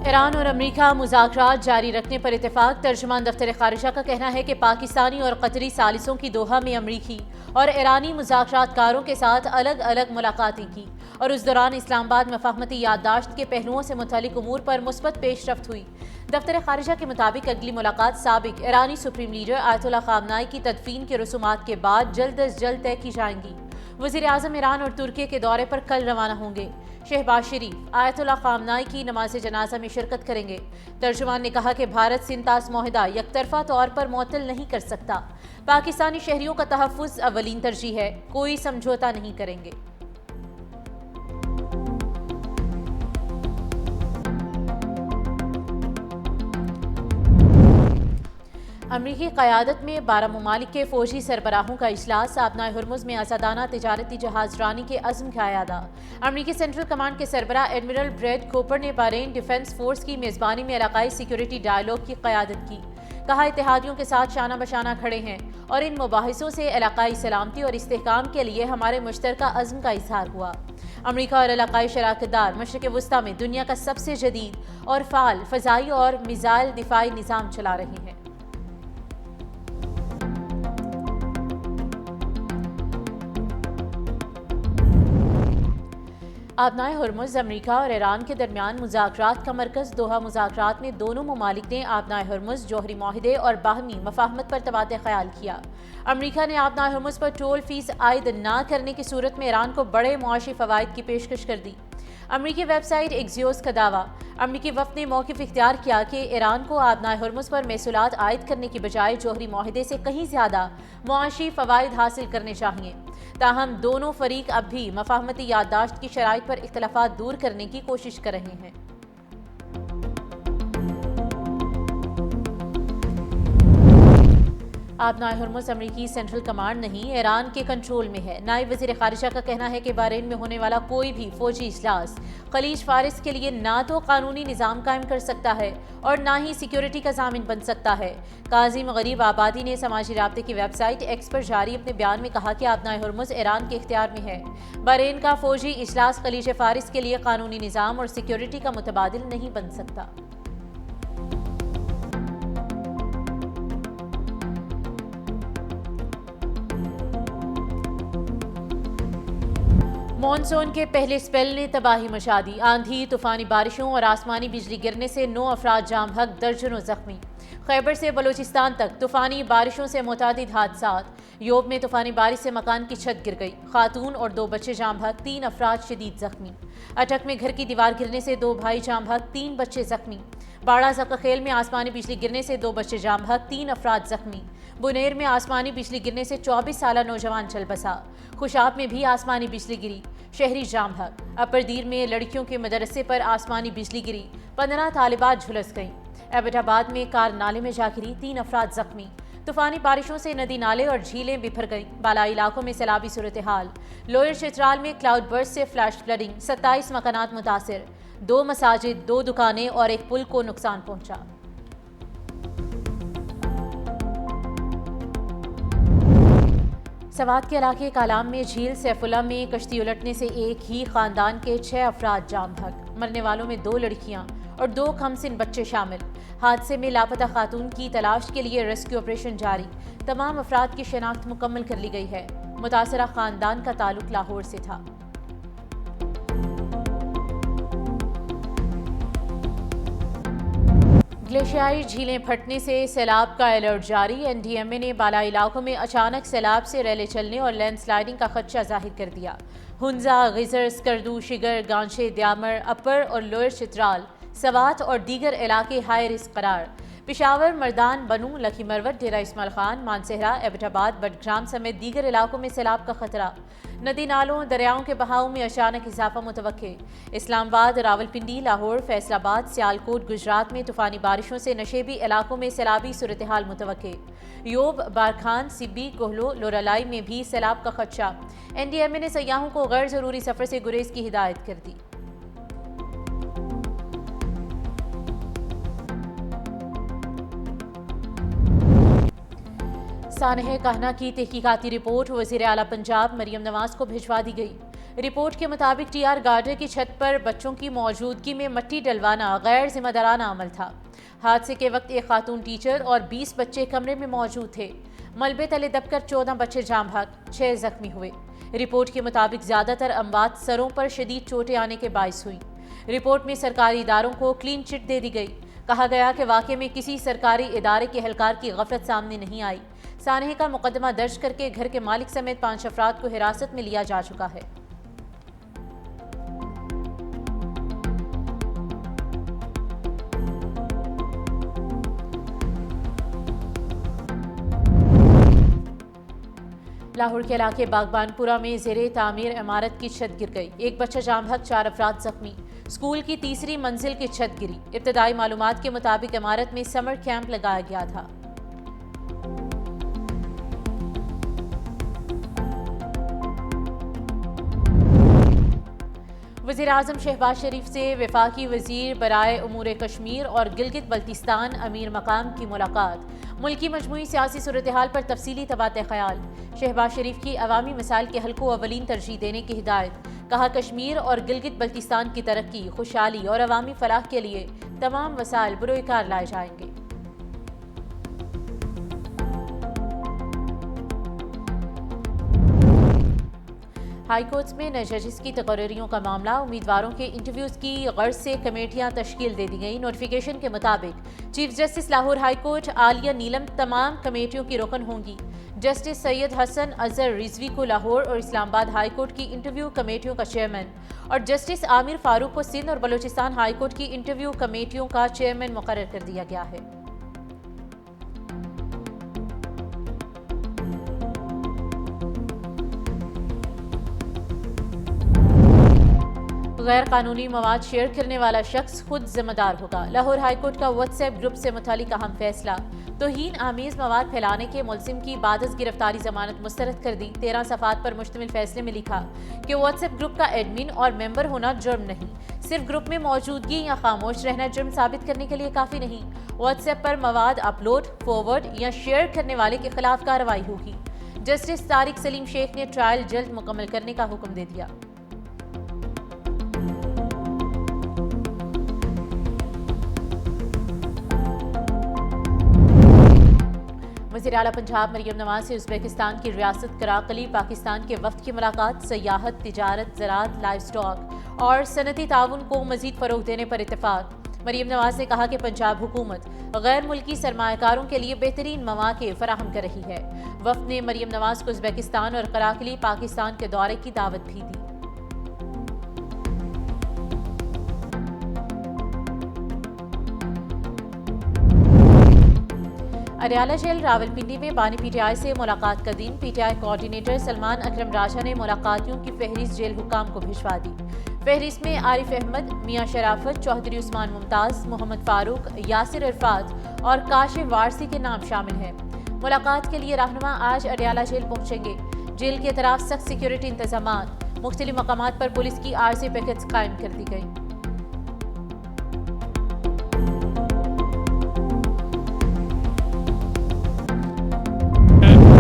ایران اور امریکہ مذاکرات جاری رکھنے پر اتفاق۔ ترجمان دفتر خارجہ کا کہنا ہے کہ پاکستانی اور قطری ثالثوں کی دوحہ میں امریکی اور ایرانی مذاکرات کاروں کے ساتھ الگ الگ ملاقاتیں کی اور اس دوران اسلام آباد مفاہمتی یادداشت کے پہلوؤں سے متعلق امور پر مثبت پیش رفت ہوئی۔ دفتر خارجہ کے مطابق اگلی ملاقات سابق ایرانی سپریم لیڈر آیت اللہ خامنائی کی تدفین کے رسومات کے بعد جلد از جلد طے کی جائیں گی۔ وزیر اعظم ایران اور ترکی کے دورے پر کل روانہ ہوں گے۔ شہباز شریف آیت اللہ خامنائی کی نماز جنازہ میں شرکت کریں گے۔ ترجمان نے کہا کہ بھارت سندھ طاس معاہدہ یک طرفہ طور پر معطل نہیں کر سکتا۔ پاکستانی شہریوں کا تحفظ اولین ترجیح ہے، کوئی سمجھوتہ نہیں کریں گے۔ امریکی قیادت میں 12 ممالک کے فوجی سربراہوں کا اجلاس۔ آبنائے ہرمز میں آزادانہ تجارتی جہاز رانی کے عزم کا اعادہ۔ امریکی سینٹرل کمانڈ کے سربراہ ایڈمرل بریڈ کوپر نے بحرین ڈیفنس فورس کی میزبانی میں علاقائی سیکیورٹی ڈائیلاگ کی قیادت کی۔ کہا اتحادیوں کے ساتھ شانہ بشانہ کھڑے ہیں اور ان مباحثوں سے علاقائی سلامتی اور استحکام کے لیے ہمارے مشترکہ عزم کا اظہار ہوا۔ امریکہ اور علاقائی شراکت دار مشرق وسطیٰ میں دنیا کا سب سے جدید اور فعال فضائی اور میزائل دفاعی نظام چلا رہے ہیں۔ آبنائے ہرمز امریکہ اور ایران کے درمیان مذاکرات کا مرکز۔ دوحہ مذاکرات میں دونوں ممالک نے آبنائے ہرمز جوہری معاہدے اور باہمی مفاہمت پر تبادلہ خیال کیا۔ امریکہ نے آبنائے ہرمز پر ٹول فیس عائد نہ کرنے کی صورت میں ایران کو بڑے معاشی فوائد کی پیشکش کر دی۔ امریکی ویب سائٹ ایکزیوس کا دعویٰ۔ امریکی وفد نے موقف اختیار کیا کہ ایران کو آبنائے ہرمز پر محصولات عائد کرنے کی بجائے جوہری معاہدے سے کہیں زیادہ معاشی فوائد حاصل کرنے چاہئیں۔ تاہم دونوں فریق اب بھی مفاہمتی یادداشت کی شرائط پر اختلافات دور کرنے کی کوشش کر رہے ہیں۔ آبنائے ہرمز امریکی سینٹرل کمانڈ نہیں، ایران کے کنٹرول میں ہے۔ نائب وزیر خارجہ کا کہنا ہے کہ بحرین میں ہونے والا کوئی بھی فوجی اجلاس خلیج فارس کے لیے نہ تو قانونی نظام قائم کر سکتا ہے اور نہ ہی سیکیورٹی کا ضامن بن سکتا ہے۔ کاظم غریب آبادی نے سماجی رابطے کی ویب سائٹ ایکس پر جاری اپنے بیان میں کہا کہ آبنائے ہرمز ایران کے اختیار میں ہے۔ بحرین کا فوجی اجلاس خلیج فارس کے لیے قانونی نظام اور سیکیورٹی کا متبادل نہیں بن سکتا۔ مانسون کے پہلے سپیل نے تباہی مچا دی۔ آندھی، طوفانی بارشوں اور آسمانی بجلی گرنے سے 9 افراد جاں بحق، درجنوں زخمی۔ خیبر سے بلوچستان تک طوفانی بارشوں سے متعدد حادثات۔ یوب میں طوفانی بارش سے مکان کی چھت گر گئی، خاتون اور 2 بچے جاں بحق، 3 افراد شدید زخمی۔ اٹک میں گھر کی دیوار گرنے سے 2 بھائی جاں بحق، 3 بچے زخمی۔ باڑہ زکخیل میں آسمانی بجلی گرنے سے 2 بچے جاں بحق، 3 افراد زخمی۔ بنیر میں آسمانی بجلی گرنے سے 24 سالہ نوجوان چل بسا۔ خوشاب میں بھی آسمانی بجلی گری، شہری جاں بحق۔ اپر دیر میں لڑکیوں کے مدرسے پر آسمانی بجلی گری، 15 طالبات جھلس گئیں۔ ایبٹ آباد میں کار نالے میں جا گری، 3 افراد زخمی۔ طوفانی بارشوں سے ندی نالے اور جھیلیں بپھر گئیں، بالائی علاقوں میں سیلابی صورتحال۔ لوئر چترال میں کلاؤڈ برسٹ سے فلیش فلڈنگ، 27 مکانات متاثر، 2 مساجد، 2 دکانیں اور ایک پل کو نقصان پہنچا۔ سوات کے علاقے کالام میں جھیل سیف اللہ میں کشتی الٹنے سے ایک ہی خاندان کے 6 افراد جاں بحق، مرنے والوں میں 2 لڑکیاں اور 2 کمسن بچے شامل۔ حادثے میں لاپتہ خاتون کی تلاش کے لیے ریسکیو آپریشن جاری، تمام افراد کی شناخت مکمل کر لی گئی ہے۔ متاثرہ خاندان کا تعلق لاہور سے تھا۔ گلیشیائی جھیلیں پھٹنے سے سیلاب کا الرٹ جاری۔ این ڈی ایم اے نے بالائی علاقوں میں اچانک سیلاب سے ریلیں چلنے اور لینڈ سلائیڈنگ کا خدشہ ظاہر کر دیا۔ ہنزا، غزر، سکردو، شگر، گانشے، دیامر، اپر اور لوئر چترال، سوات اور دیگر علاقے ہائی رسک قرار۔ پشاور، مردان، بنوں، لکھی مروت، ڈیرہ اسماعیل خان، مانسہرہ، ایبٹ آباد، بٹگرام سمیت دیگر علاقوں میں سیلاب کا خطرہ۔ ندی نالوں، دریاؤں کے بہاؤ میں اچانک اضافہ متوقع۔ اسلام آباد، راولپنڈی، لاہور، فیصل آباد، سیالکوٹ، گجرات میں طوفانی بارشوں سے نشیبی علاقوں میں سیلابی صورتحال متوقع۔ یوب، بارکھان، سبی، کوہلو، لورالائی میں بھی سیلاب کا خدشہ۔ این ڈی ایم اے نے سیاحوں کو غیر ضروری سفر سے گریز کی ہدایت کر دی۔ سانحہ کہنا کی تحقیقاتی رپورٹ وزیر اعلیٰ پنجاب مریم نواز کو بھجوا دی گئی۔ رپورٹ کے مطابق ٹی آر گارڈر کی چھت پر بچوں کی موجودگی میں مٹی ڈلوانا غیر ذمہ دارانہ عمل تھا۔ حادثے کے وقت ایک خاتون ٹیچر اور 20 بچے کمرے میں موجود تھے۔ ملبے تلے دب کر 14 بچے جام بحق، 6 زخمی ہوئے۔ رپورٹ کے مطابق زیادہ تر اموات سروں پر شدید چوٹیں آنے کے باعث ہوئیں۔ رپورٹ میں سرکاری اداروں کو کلین چٹ دے دی گئی۔ کہا گیا کہ واقعے میں کسی سرکاری ادارے کے اہلکار کی غفلت سامنے نہیں آئی۔ سانحے کا مقدمہ درج کر کے گھر کے مالک سمیت 5 افراد کو حراست میں لیا جا چکا ہے۔ لاہور کے علاقے باغبان پورہ میں زیر تعمیر عمارت کی چھت گر گئی، ایک بچہ جام بحق، 4 افراد زخمی۔ اسکول کی تیسری منزل کی چھت گری۔ ابتدائی معلومات کے مطابق عمارت میں سمر کیمپ لگایا گیا تھا۔ وزیراعظم شہباز شریف سے وفاقی وزیر برائے امور کشمیر اور گلگت بلتستان امیر مقام کی ملاقات، ملکی مجموعی سیاسی صورتحال پر تفصیلی تبادلہ خیال۔ شہباز شریف کی عوامی مسائل کے حل کو اولین ترجیح دینے کی ہدایت۔ کہا کشمیر اور گلگت بلتستان کی ترقی، خوشحالی اور عوامی فلاح کے لیے تمام وسائل بروئے کار لائے جائیں گے۔ ہائی کورٹس میں نئے ججز کی تقرریوں کا معاملہ، امیدواروں کے انٹرویوز کی غرض سے کمیٹیاں تشکیل دے دی گئی۔ نوٹیفیکیشن کے مطابق chief justice Lahore high court Aliya Neelam تمام کمیٹیوں کی رکن ہوں گی۔ جسٹس سید حسن اظہر رضوی کو لاہور اور اسلام آباد ہائی کورٹ کی انٹرویو کمیٹیوں کا چیئرمین اور جسٹس عامر فاروق کو سندھ اور بلوچستان ہائی کورٹ کی انٹرویو کمیٹیوں کا چیئرمین مقرر کر دیا گیا ہے۔ غیر قانونی مواد شیئر کرنے والا شخص خود ذمہ دار ہوگا، لاہور ہائی کورٹ کا واٹس ایپ گروپ سے متعلق اہم فیصلہ۔ توہین آمیز مواد پھیلانے کے ملزم کی بعد از گرفتاری ضمانت مسترد کر دی۔ 13 صفحات پر مشتمل فیصلے میں لکھا کہ واٹس ایپ گروپ کا ایڈمن اور ممبر ہونا جرم نہیں، صرف گروپ میں موجودگی یا خاموش رہنا جرم ثابت کرنے کے لیے کافی نہیں۔ واٹس ایپ پر مواد اپلوڈ، فارورڈ یا شیئر کرنے والے کے خلاف کارروائی ہوگی۔ جسٹس طارق سلیم شیخ نے ٹرائل جلد مکمل کرنے کا حکم دے دیا۔ وزیر اعلیٰ پنجاب مریم نواز سے ازبیکستان کی ریاست کراکلی پاکستان کے وفد کی ملاقات، سیاحت، تجارت، زراعت، لائیو سٹاک اور صنعتی تعاون کو مزید فروغ دینے پر اتفاق۔ مریم نواز نے کہا کہ پنجاب حکومت غیر ملکی سرمایہ کاروں کے لیے بہترین مواقع فراہم کر رہی ہے۔ وفد نے مریم نواز کو ازبیکستان اور کراکلی پاکستان کے دورے کی دعوت بھی دی۔ اڈیالہ جیل راولپنڈی میں بانی پی ٹی آئی سے ملاقات کا دن، P T I coordinator Salman Akram Raja نے ملاقاتیوں کی فہرست جیل حکام کو بھجوا دی۔ فہرست میں عارف احمد، میاں شرافت، چوہدری عثمان ممتاز، محمد فاروق، یاسر عرفات اور کاشف وارثی کے نام شامل ہیں۔ ملاقات کے لیے رہنما آج اڈیالہ جیل پہنچیں گے۔ جیل کے اطراف سخت سیکیورٹی انتظامات، مختلف مقامات پر پولیس کی عارضی پیکٹس قائم کر دی گئی۔